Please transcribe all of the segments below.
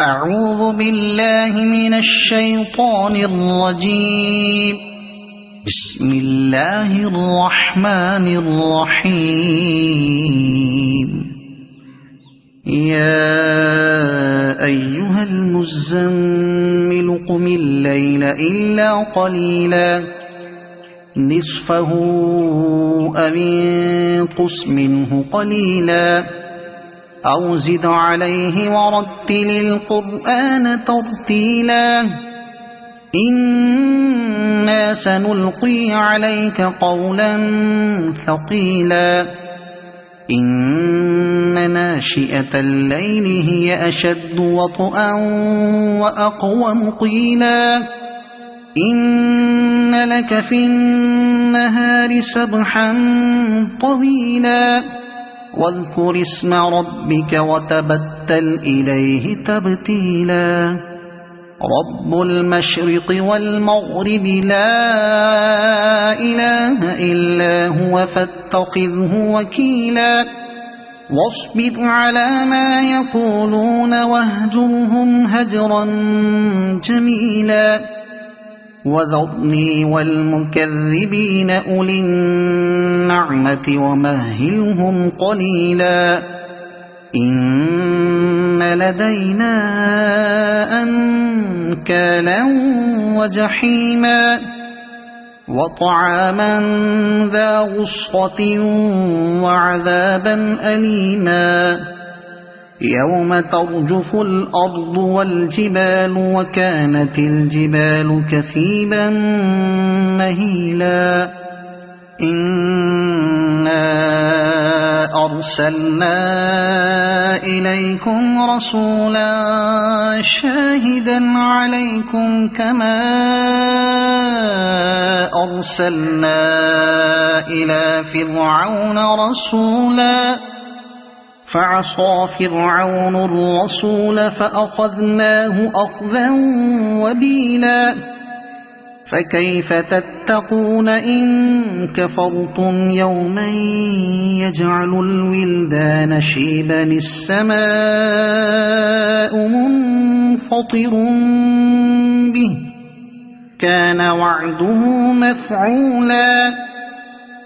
أعوذ بالله من الشيطان الرجيم. بسم الله الرحمن الرحيم. يا أيها المزمل قم الليل إلا قليلا نصفه أو انقص منه قليلا أو زد عليه ورتل القرآن ترتيلا إنا سنلقي عليك قولا ثقيلا إن ناشئة الليل هي أشد وطئا وأقوم قيلا إن لك في النهار سبحا طويلا واذكر اسم ربك وتبتل إليه تبتيلا رب المشرق والمغرب لا إله إلا هو فاتخذه وكيلا واصبر على ما يقولون واهجرهم هجرا جميلا وذرني والمكذبين أولي النعمة ومهلهم قليلا إن لدينا أنكالا وجحيما وطعاما ذا غصة وعذابا أليما يوم ترجف الأرض والجبال وكانت الجبال كثيبا مهيلا إنا أرسلنا إليكم رسولا شاهدا عليكم كما أرسلنا إلى فرعون رسولا فعصى فرعون الرسول فأخذناه أخذا وبيلا فكيف تتقون إن كفرتم يوما يجعل الولدان شيبا السماء منفطر به كان وعده مفعولا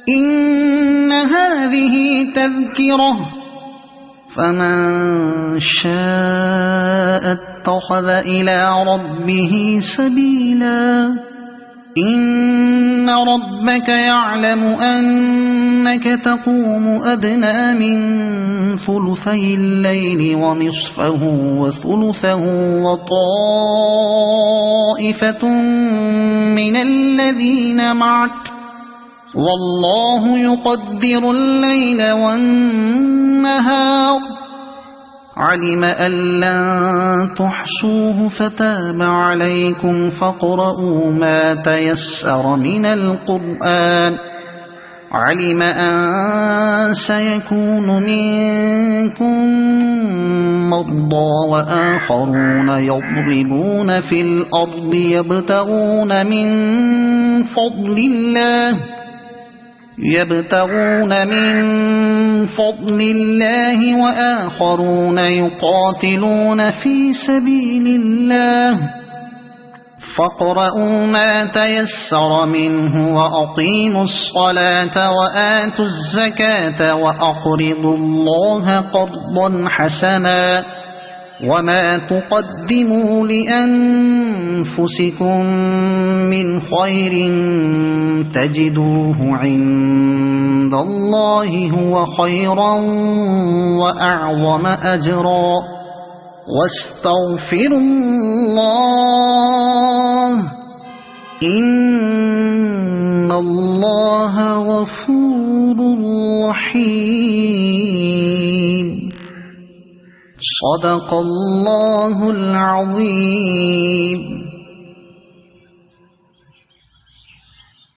إن هذه تذكرة فمن شاء اتخذ إلى ربه سبيلا إن ربك يعلم أنك تقوم أدنى من ثلثي الليل ونصفه وثلثه وطائفة من الذين معك والله يقدر الليل والنهار علم أن لن تحصوه فتاب عليكم فاقرؤوا ما تيسر من القرآن علم أن سيكون منكم مرضى وآخرون يضربون في الأرض يبتغون من فضل الله وآخرون يقاتلون في سبيل الله فاقرؤوا ما تيسر منه وأقيموا الصلاة وآتوا الزكاة وأقرضوا الله قرضا حسنا وما تقدموا لأنفسكم من خير تجدوه عند الله هو خيرا وأعظم أجرا واستغفروا الله إن الله غفور رحيم صدق الله العظيم.